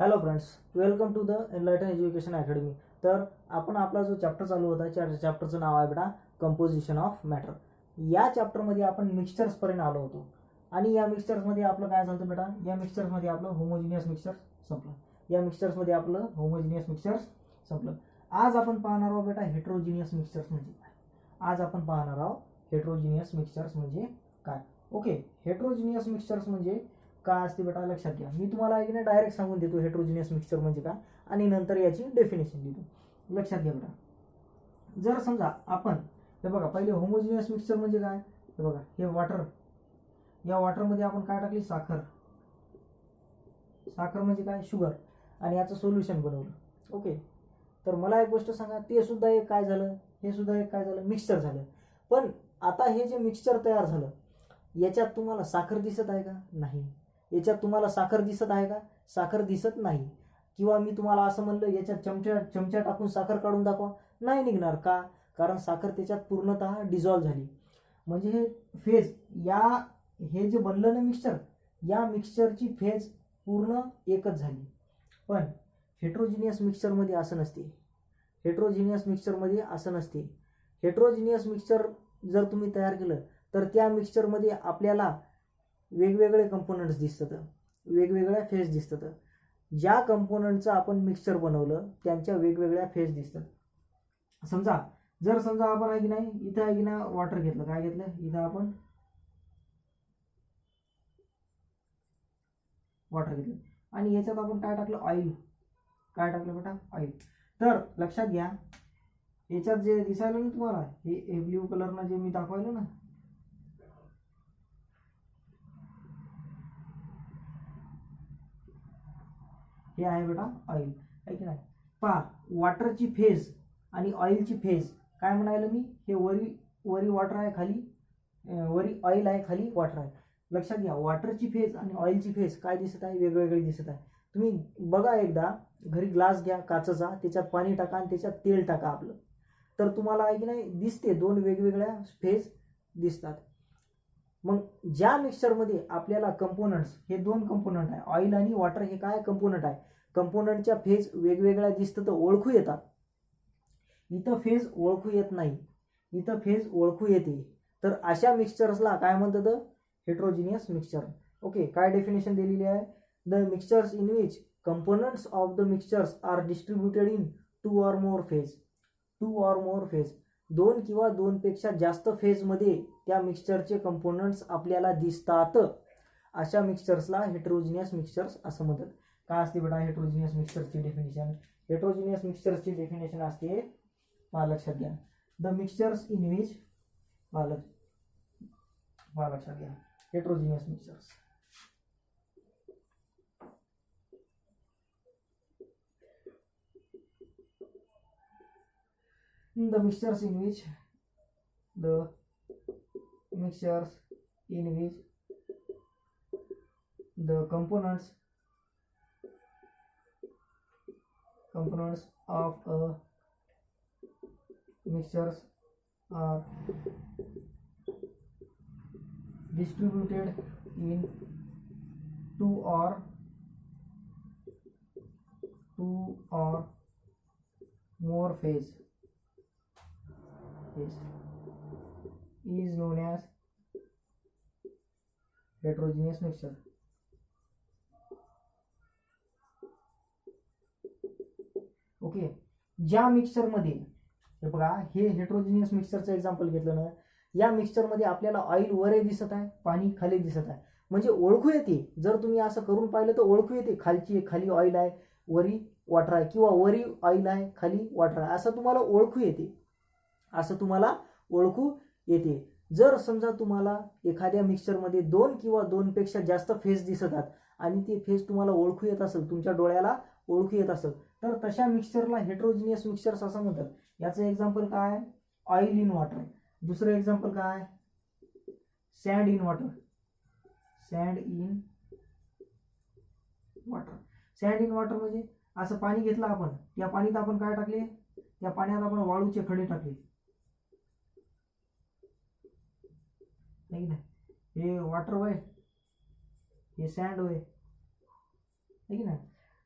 Hello friends, welcome to the enlighten education academy. तर आपण आपला जो चॅप्टर चालू होता त्या चॅप्टरचं नाव आहे बेटा कंपोजिशन ऑफ मॅटर. या चॅप्टरमध्ये आपण मिक्सचर्सपर्यंत आलो होतो आणि या मिक्सचर्समध्ये आपलं काय झालं बेटा, या मिक्सचर्समध्ये आपलं होमोजिनियस मिक्सचर संपलं. आज आपण पाहणार आहोत बेटा हेट्रोजिनियस मिक्सचर्स म्हणजे काय. काय. ओके, हेट्रोजिनियस मिक्सचर्स म्हणजे काय असते बेटा लक्षात घ्या. मी तुम्हाला एक नाही डायरेक्ट सांगून देतो हेट्रोजिनियस मिक्सचर म्हणजे काय आणि नंतर याची डेफिनेशन देतो. लक्षात घ्या बेटा, जर समजा आपण हे बघा पहिले होमोजिनियस मिक्सचर म्हणजे काय. हे बघा हे वॉटर, या वॉटरमध्ये आपण काय टाकली, साखर म्हणजे काय, शुगर, आणि याचं सोल्युशन बनवलं. ओके, तर मला एक गोष्ट सांगा, ते सुद्धा एक काय झालं, मिक्सचर झालं. पण आता हे जे मिक्सचर तयार झालं याच्यात तुम्हाला साखर दिसत आहे का, नाही. साखर दिसत नाही. किंवा मी तुम्हाला असं म्हणलं याच्यात चमचा टाकून साखर काढून दाखवा, नाही निघणार. का, कारण साखर त्याच्यात पूर्णतः डिझॉल्व्ह झाली. म्हणजे हे फेज, हे जे बनलं ना मिक्सचर, या मिक्सचरची फेज पूर्ण एकच झाली. पण हेट्रोजिनियस मिक्सचरमध्ये असं नसते. हेट्रोजिनियस मिक्सचर जर तुम्ही तयार केलं तर त्या मिक्सचरमध्ये आपल्याला वेगवेगळे कंपोनंट्स दिसतात, वेगवेगळ्या फेज दिसतात. ज्या कंपोनंटचं आपण मिक्सचर बनवलं त्यांच्या वेगवेगळ्या फेज दिसतात. समजा आपण आहे की नाही, इथं आहे की ना वॉटर घेतलं, काय घेतलं, इथं आपण वॉटर घेतलं आणि याच्यात आपण काय टाकलं, ऑइल. बेटा, ऑइल. तर लक्षात घ्या, याच्यात जे दिसायला ना तुम्हाला हे ब्ल्यू कलरनं जे मी दाखवायलं ना, हे आहे बेटा ऑइल, आहे की नाही. पहा, वॉटरची फेज आणि ऑइलची फेज काय म्हणायला मी, हे वरी वॉटर आहे, खाली वरी ऑइल आहे, खाली वॉटर आहे. लक्षात घ्या, वॉटरची फेज आणि ऑइलची फेज काय दिसत आहे, वेगवेगळी दिसत आहे. तुम्ही बघा, एकदा घरी ग्लास घ्या काचेचा, त्याच्यात पाणी टाका आणि त्याच्यात तेल टाका आपलं, तर तुम्हाला आहे की नाही दिसते, दोन वेगवेगळ्या फेज दिसतात. मग ज्या मिक्सचरमध्ये आपल्याला कंपोनंट्स, हे दोन कंपोनंट आहे, ऑइल आणि वॉटर, हे काय कंपोनंट आहे, कंपोनंटच्या फेज वेगवेगळ्या दिसतात, ओळखू येतात. इथं फेज ओळखू येत नाही, इथं फेज ओळखू येते. तर अशा मिक्सचर्सला काय म्हणतात, हेट्रोजिनियस मिक्सचर. ओके, काय डेफिनेशन दिलेली आहे, the mixtures in which components of the mixtures are distributed in two or more phase. दोन किंवा दोनपेक्षा जास्त फेजमध्ये त्या मिक्सचरचे कंपोनंट्स आपल्याला दिसतात. अशा मिक्सचर्सला हेट्रोजिनियस मिक्सचर्स असं म्हणतात. काय असते बेटा हेट्रोजिनियस मिक्सचरची डेफिनेशन. हेट्रोजिनियस मिक्सचरची डेफिनेशन असते, लक्षात घ्या, द मिक्सचर्स इन विच, लक्षात घ्या, heterogeneous mixtures, the mixtures in which the components of a mixtures are distributed in two or more phase is known as heterogeneous mixture. Okay, ज्या मिक्सचरमध्ये, हे बघा, हे heterogeneous मिक्सचरचं example घेतलं ना, या मिक्सचरमध्ये आपल्याला ऑइल वर दिसत आहे, पाणी खाली दिसत आहे. म्हणजे ओळखू येते, जर तुम्ही असं करून पाहिलं तर ओळखू येते, खाली ऑइल आहे, वरी वॉटर आहे, किंवा वरी ऑइल आहे, खाली वॉटर आहे, असं तुम्हाला ओळखू येते. जर समजा तुम्हाला एखाद्या मिक्सचरमध्ये दोन किंवा दोनपेक्षा जास्त फेज दिसतात आणि ते फेज तुम्हाला ओळखू येत असेल, तुमच्या डोळ्याला ओळखू येत असेल, तर तशा मिक्सचरला हेट्रोजिनियस मिक्सचर्स असं म्हणतात. याचं एक्झाम्पल काय, ऑइल इन वॉटर. दुसरं एक्झाम्पल काय, sand in water. Sand in water म्हणजे असं पाणी घेतलं आपण, त्या पाण्यात आपण काय टाकले, त्या पाण्यात आपण वाळूचे खडे टाकले, नाही ना, हे वॉटर वय, हे सॅन्ड वय, ठीक ना.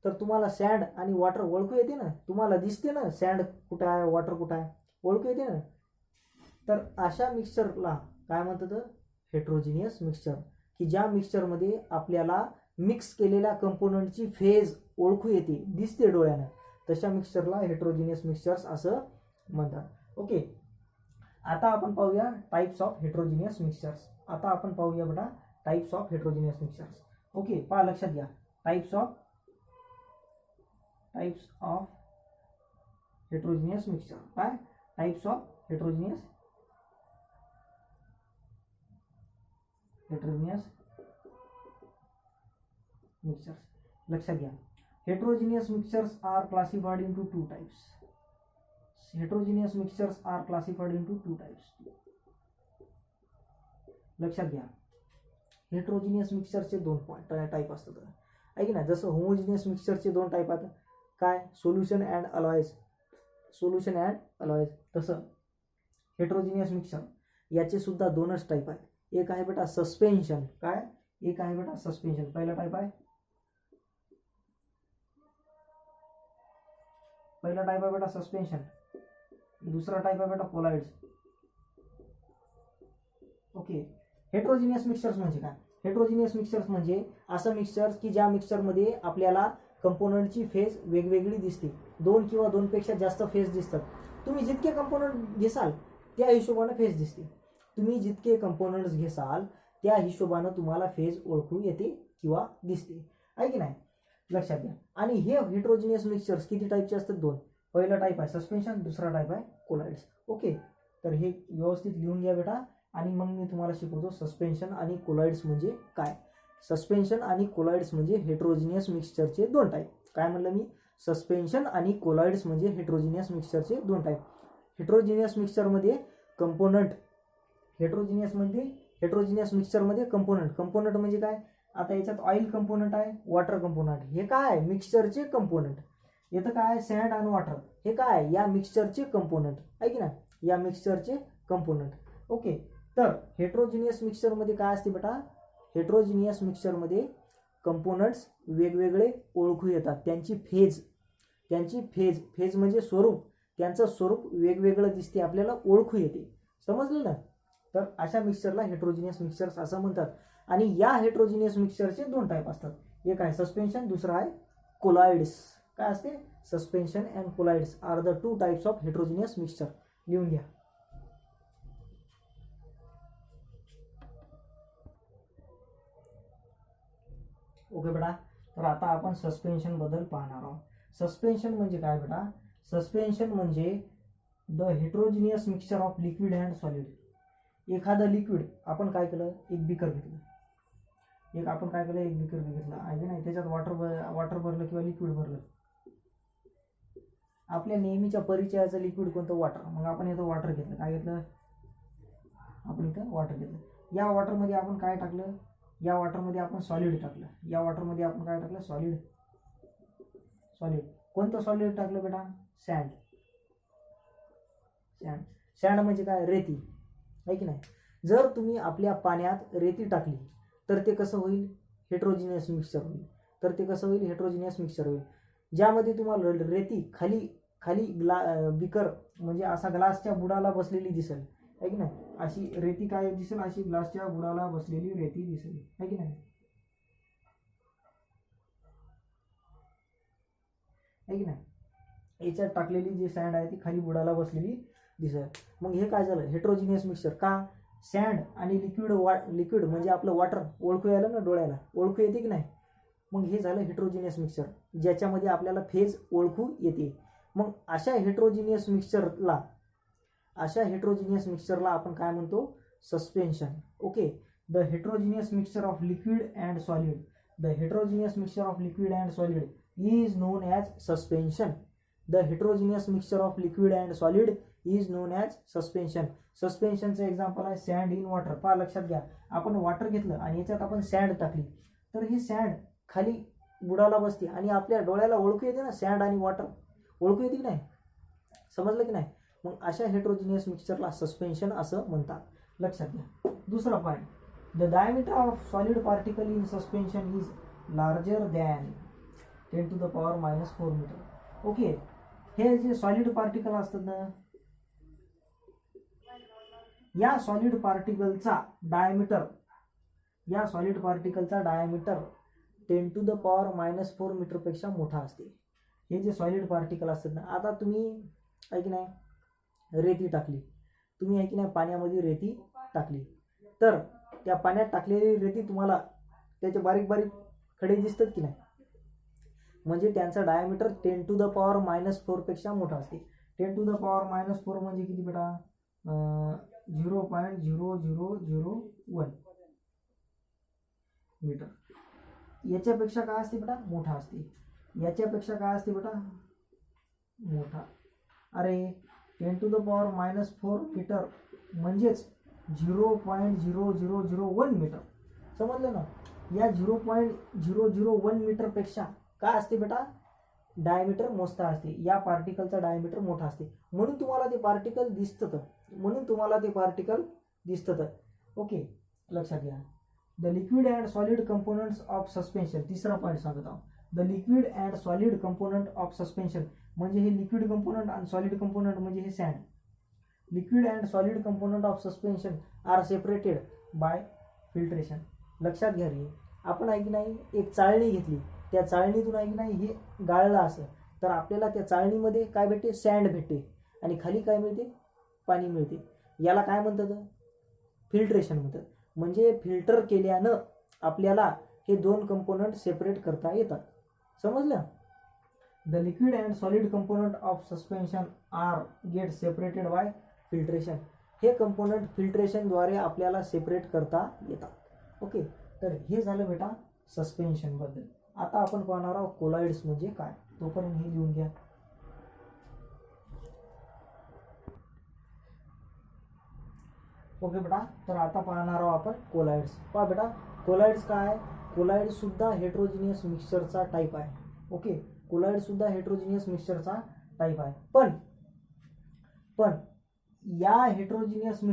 तर तुम्हाला सँड आणि वॉटर ओळखू येते ना, तुम्हाला दिसते ना सँड कुठं आहे वॉटर कुठं आहे, ओळखू येते ना. तर अशा मिक्सचरला काय म्हणतात, हेट्रोजिनियस मिक्सचर, की ज्या मिक्सचरमध्ये आपल्याला मिक्स केलेल्या कंपोनंटची फेज ओळखू येते, दिसते डोळ्यानं, तशा मिक्सचरला हेट्रोजिनियस मिक्सचर्स असं म्हणतात. ओके, आता आपण पाहूया टाइप्स ऑफ हेट्रोजिनियस मिक्सचर्स. आता आपण पाहूया बेटा types of heterogeneous mixtures. Okay, पहा लक्षात घ्या, टाइप्स ऑफ हेट्रोजिनियस मिक्सचर. काय टाइप्स ऑफ हेट्रोजिनियस मिक्सचर्स. लक्षात घ्या, heterogeneous mixtures are classified into two types. Heterogeneous mixtures are classified into two types. लक्षात घ्या, हेट्रोजिनियस मिक्सचरचे दोन टाईप असतात, आहे की नाही. जसं होमोजिनियस मिक्सचरचे दोन टाईप आहेत, काय, सोल्युशन अँड अलॉयज. तसं हेट्रोजिनियस मिक्सचर याचे सुद्धा दोनच टाईप आहेत. एक आहे बेटा सस्पेन्शन, काय, एक आहे बेटा सस्पेन्शन. पहिला टाईप आहे बेटा सस्पेन्शन, दुसरा टाईप आहे बेटा कोलाइड्स. ओके, हेट्रोजिनियस मिक्सचर्स म्हणजे काय, हेट्रोजिनियस मिक्सचर्स म्हणजे असं मिक्सचर्स की ज्या मिक्सचरमध्ये आपल्याला कंपोनंटची फेज वेगवेगळी दिसते, दोन किंवा दोनपेक्षा जास्त फेज दिसतात. तुम्ही जितके कंपोनंट घेसाल त्या हिशोबानं फेज दिसते, तुम्ही जितके कंपोनंट्स घेसाल त्या हिशोबानं तुम्हाला फेज ओळखू येते किंवा दिसते, आहे की नाही. लक्षात घ्या. आणि हे हेट्रोजिनियस मिक्सचर्स किती टाईपचे असतात, दोन. पहिला टाईप आहे सस्पेन्शन, दुसरा टाईप आहे कोलाइड्स. ओके, तर हे व्यवस्थित लिहून घ्या बेटा, आणि मग मी तुम्हाला शिकवतो सस्पेन्शन आणि कोलाइड्स म्हणजे काय. सस्पेन्शन आणि कोलाइड्स म्हणजे हेट्रोजिनियस मिक्सचरचे दोन टाईप. काय म्हणलं मी, सस्पेन्शन आणि कोलाइड्स म्हणजे हेट्रोजिनियस मिक्सचरचे दोन टाईप. हेट्रोजिनियस मिक्सचरमध्ये कंपोनंट, हेट्रोजिनियस मिक्सचरमध्ये कंपोनंट म्हणजे काय, आता याच्यात ऑइल कंपोनंट आहे, वॉटर कंपोनंट, हे काय मिक्सचरचे कंपोनंट. येतं काय, सँड आणि वॉटर, हे काय या मिक्सचरचे कंपोनंट, आहे की नाही, या मिक्सचरचे कंपोनंट. ओके, तर हेट्रोजिनियस मिक्सचरमध्ये काय असते बेटा, हेट्रोजिनियस मिक्सचरमध्ये कंपोनंट्स वेगवेगळे ओळखू येतात, त्यांची फेज म्हणजे स्वरूप, त्यांचं स्वरूप वेगवेगळं दिसते, आपल्याला ओळखू येते, समजलं ना. तर अशा मिक्सचरला हेट्रोजिनियस मिक्सचर्स असं म्हणतात. आणि या हेट्रोजिनियस मिक्सचरचे दोन टाईप असतात, एक आहे सस्पेन्शन, दुसरा आहे कोलाइड्स. काय असते, suspension and colloids are the two types of heterogeneous mixture. लिहून घ्या. ओके बेटा, तर आता आपण सस्पेन्शन बद्दल पाहणार आहोत. सस्पेन्शन म्हणजे काय बेटा, सस्पेन्शन म्हणजे the heterogeneous mixture of liquid and solid. एखादं लिक्विड आपण काय केलं, एक बिकर घेतलं, एक बिकर घेतलं, आहे की नाही, त्याच्यात वॉटर भरलं किंवा लिक्विड भरलं. आपल्या नेहमीच्या परिचयाचं लिक्विड कोणतं, वॉटर. मग आपण इथं वॉटर घेतलं, काय घेतलं, आपण इथं वॉटर घेतलं. या वॉटरमध्ये आपण काय टाकलं, या वॉटरमध्ये आपण सॉलिड टाकलं, या वॉटरमध्ये आपण काय टाकलं, सॉलिड. कोणतं सॉलिड टाकलं बेटा, सँड म्हणजे काय, रेती, आहे की नाही. जर तुम्ही आपल्या पाण्यात रेती टाकली तर ते कसं होईल, हेट्रोजिनियस मिक्सचर होईल. ज्यामध्ये तुम्हाला रेती खाली बिकर म्हणजे असा ग्लासच्या बुडाला बसलेली दिसेल, आहे की नाही, अशी रेती काय दिसेल, अशी ग्लासच्या बुडाला बसलेली रेती दिसेल, आहे की नाही, याच्यात टाकलेली जी सँड आहे ती खाली बुडाला बसलेली दिसेल. मग हे काय झालं, हेट्रोजिनियस मिक्सचर. का, सँड आणि लिक्विड म्हणजे आपलं वॉटर ओळखू यायला ना, डोळ्याला ओळखू येते की नाही. मग हे झालं हेट्रोजिनियस मिक्सचर, ज्याच्यामध्ये आपल्याला फेज ओळखू येते. मग अशा हेट्रोजिनियस मिक्सचरला आपण काय म्हणतो, suspension. Okay, the heterogeneous mixture of liquid and solid is known as suspension. The heterogeneous mixture of liquid and solid is known as suspension. सस्पेन्शनचं एक्झाम्पल आहे सँड इन वॉटर. पहा लक्षात घ्या, आपण वॉटर घेतलं आणि याच्यात आपण सँड टाकली तर ही सँड खाली बुडाला बसते आणि आपल्या डोळ्याला ओळखू येते ना, सँड आणि वॉटर ओळखू येते की नाही, समजलं की नाही. मग अशा हेट्रोजिनियस मिक्सचरला सस्पेन्शन असं म्हणतात, लक्षात घ्या. दुसरा point, the diameter of solid particle in suspension is larger than. 10⁻⁻⁴ metre. Okay, हे जे सॉलिड पार्टिकल असतात ना, या सॉलिड पार्टिकलचा डायमीटर 10⁻⁻⁴ मीटरपेक्षा मोठा असते. हे जे सॉलिड पार्टिकल असतात ना, आता तुम्ही आहे की नाही रेती टाकली, तुम्ही आहे की नाही पाण्यामध्ये रेती टाकली, तर त्या पाण्यात टाकलेली रेती तुम्हाला त्याचे बारीक बारीक खडे दिसतात की नाही, म्हणजे त्यांचा डायमीटर 10⁻⁻⁴ पेक्षा मोठा असते. 10⁻⁻⁴ म्हणजे किती बेटा? 0.0001 मीटर. याच्यापेक्षा काय असते बेटा? मोठा असते. याच्यापेक्षा काय असते बेटा? मोठा. अरे 10⁻⁻⁴ मीटर म्हणजेच 0.0001 मीटर. समजलं ना? या 0.001 मीटरपेक्षा काय असते बेटा? डायमीटर मोठा असते. या पार्टिकलचा डायमीटर मोठा असते, म्हणून तुम्हाला ते पार्टिकल दिसतं. ओके, लक्षात घ्या. The liquid and solid components of suspension. तिसरा पॉईंट सांगत आहोत. The liquid and solid component of suspension म्हणजे हे लिक्विड कंपोनंट आणि सॉलिड कंपोनंट म्हणजे हे sand. Liquid and solid component of suspension are separated by filtration. लक्षात घ्या रे, आपण आहे की नाही एक चाळणी घेतली, त्या चाळणीतून आहे की नाही हे गाळलं असं, तर आपल्याला त्या चाळणीमध्ये काय भेटते? सँड भेटते, आणि खाली काय मिळते? पाणी मिळते. याला काय म्हणतात? फिल्ट्रेशन म्हणतात. म्हणजे फिल्टर केल्यानं आपल्याला हे दोन कंपोनंट सेपरेट करता येतात. समजलं? The liquid and solid component of suspension are get separated by filtration. हे कंपोनंट फिल्ट्रेशनद्वारे आपल्याला सेपरेट करता येतात. ओके, तर हे झालं बेटा सस्पेन्शन बद्दल. आता आपण पाहणार आहोत कोलॉइड्स म्हणजे काय. तोपर्यंत हे लिहून घ्या. ओके बेटा, तर आता पाहणार आहोत आपण कोलॉइड्स. पहा बेटा, कोलॉइड्स काय? कोलॉइड सुद्धा हेट्रोजिनियस मिक्सचरचा टाईप आहे. ओके, कोलॉइड सुद्धा हेट्रोजिनियस मिक्सचरचा टाईप आहे. पण या हेट्रोजिनियस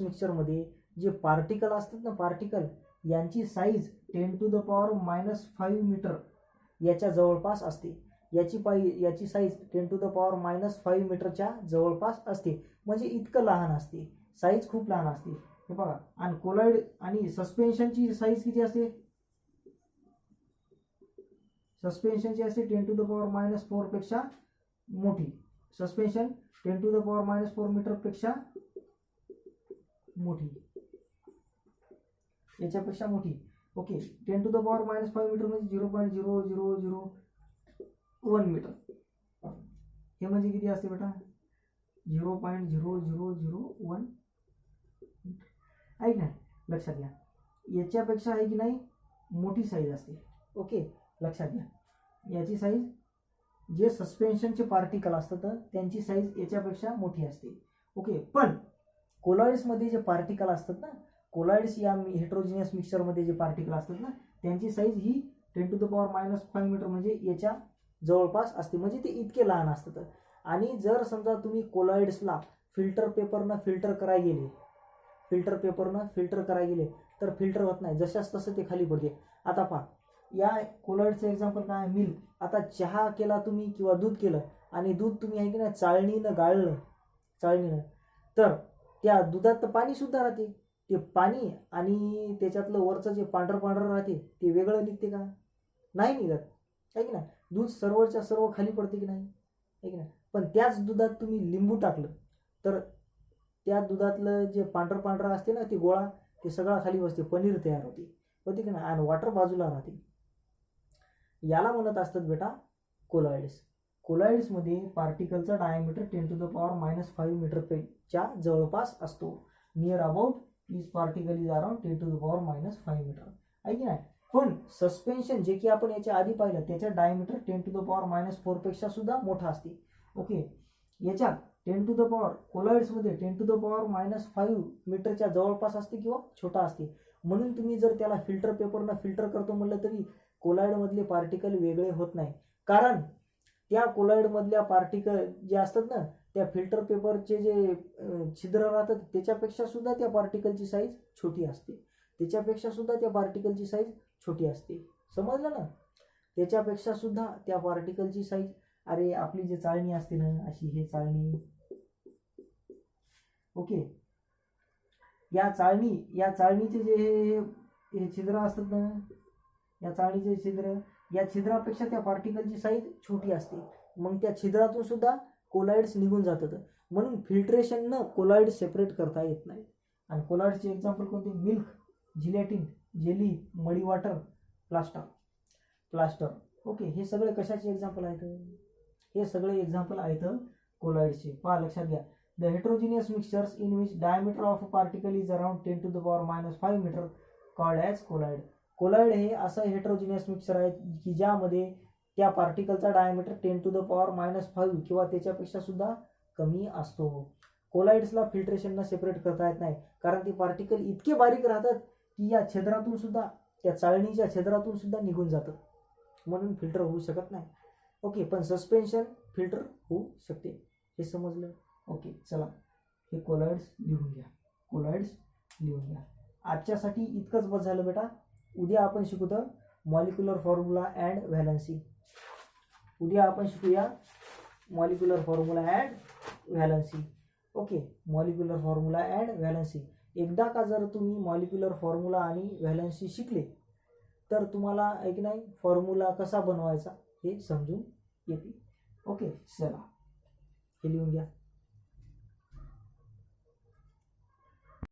मिक्सचरमध्ये जे पार्टिकल असतात ना, पार्टिकल यांची साईज 10⁻⁻⁵ मीटर याच्या जवळपास असते. याची साईज 10⁻⁻⁵ मीटरच्या जवळपास असते, म्हणजे इतकं लहान असते, साईज खूप लहान असते. हे बघा, आणि कोलॉइड आणि सस्पेन्शनची साईज किती असते? सस्पेन्शनची असते 10⁻⁻⁴ पेक्षा मोठी. सस्पेन्शन 10⁻⁻⁴ मीटरपेक्षा मोठी, याच्यापेक्षा मोठी. ओके, 10⁻⁻⁵ मीटर म्हणजे 0.0001 मीटर. हे म्हणजे किती असते बेटा? 0.0001 ऐक ना, लक्षात घ्या. याच्यापेक्षा आहे की नाही मोठी साईज असते. ओके, लक्षात घ्या. याची साईज, जे सस्पेन्शनचे पार्टिकल असतात त्यांची साईज याच्यापेक्षा मोठी असते. ओके, पण कोलॉइड्समध्ये जे पार्टिकल असतात ना, कोलॉइड्स या हेट्रोजिनियस मिक्सचरमध्ये जे पार्टिकल असतात ना, त्यांची साईज ही 10⁻⁵ मीटर म्हणजे याच्या जवळपास असते, म्हणजे ते इतके लहान असतात. आणि जर समजा तुम्ही कोलॉइड्सला फिल्टर पेपरनं फिल्टर करायला गेले तर फिल्टर होत नाही, जशाच तसं ते खाली पडते. आता पहा, या कोलॉइडचं एक्झाम्पल काय? मिल्क. आता चहा केला तुम्ही किंवा दूध केलं, आणि दूध तुम्ही आहे की नाही चाळणीनं गाळलं, तर त्या दुधात तर पाणी सुद्धा राहते. ते पाणी आणि त्याच्यातलं वरचं जे पांढरं राहते ते वेगळं निघते का? नाही निघत, आहे की नाही? दूध सर्वच्या सर्व खाली पडते की नाही, आहे की नाही? पण त्याच दुधात तुम्ही लिंबू टाकलं तर त्या दुधातलं जे पांढरं असते ना, ते गोळा ते सगळा खाली बसते, पनीर तयार होते की नाही, आणि वॉटर बाजूला राहते. याला म्हणत असतात बेटा कोलॉइड्स. कोलॉइड्समध्ये पार्टिकलचा डायमीटर 10⁻⁻⁵ मीटरपेक्षा जवळपास असतो. Near about this particle is around 10⁻⁵ metre, आहे की नाही? पण सस्पेन्शन जे की आपण याच्या आधी पाहिलं त्याच्या डायमीटर 10⁻⁻⁴ पेक्षा सुद्धा मोठा असते. ओके, याच्यात कोलॉइड्समध्ये 10⁻⁵ मीटरच्या जवळपास असते किंवा छोटा असते. म्हणून तुम्ही जर त्याला फिल्टर पेपरनं फिल्टर करतो म्हणलं तरी कोलॉइडमधले पार्टिकल वेगळे होत नाही, कारण त्या कोलॉइडमधल्या पार्टिकल जे असतात ना, त्या फिल्टर पेपरचे जे छिद्र राहतात त्याच्यापेक्षा सुद्धा त्या पार्टिकलची साईज छोटी असते. समजलं ना? त्याच्यापेक्षा सुद्धा त्या पार्टिकलची साईज, अरे आपली जी चाळणी असते ना अशी, हे चाळणी, ओके, या चाळणीचे जे हे छिद्र असतात ना, या चाळणीचे छिद्र, या छिद्रापेक्षा त्या पार्टिकलची साईज छोटी असते. मग त्या छिद्रातून सुद्धा कोलाइड्स निघून जातात. म्हणून फिल्ट्रेशननं कोलाइड सेपरेट करता येत नाही. आणि कोलाइड्सचे एक्झाम्पल कोणते? मिल्क, जिलेटिन, जेली, मडी वॉटर, प्लास्टर. ओके, हे सगळे कशाचे एक्झाम्पल आहेत? हे सगळे एक्झाम्पल आहेत कोलाइड्सचे. पहा, लक्षात घ्या. The heterogeneous mixtures in which diameter of a particle is around 10⁻⁵ metre called as colloid. Colloid हे असं हेट्रोजिनियस मिक्सचर आहे की ज्यामध्ये त्या पार्टिकलचा डायमीटर 10⁻⁵ किंवा त्याच्यापेक्षा सुद्धा कमी असतो. कोलाइड्सला फिल्ट्रेशननं सेपरेट करता येत नाही, कारण ती पार्टिकल इतके बारीक राहतात की या छिद्रातून सुद्धा, त्या चाळणीच्या छिद्रातून सुद्धा निघून जातं, म्हणून फिल्टर होऊ शकत नाही. ओके, पण सस्पेन्शन फिल्टर होऊ शकते. हे समजलं? ओके, चला हे कोलाइड्स लिहून घ्या. आजच्यासाठी इतकंच बस झालं बेटा. उद्या आपण शिकू तर molecular formula and valency. Okay, molecular formula and valency. एकदा का जर तुम्ही मॉलिक्युलर फॉर्म्युला आणि व्हॅलन्सी शिकले तर तुम्हाला एक नाही फॉर्म्युला कसा बनवायचा हे समजून येते. ओके, चला हे लिहून घ्या.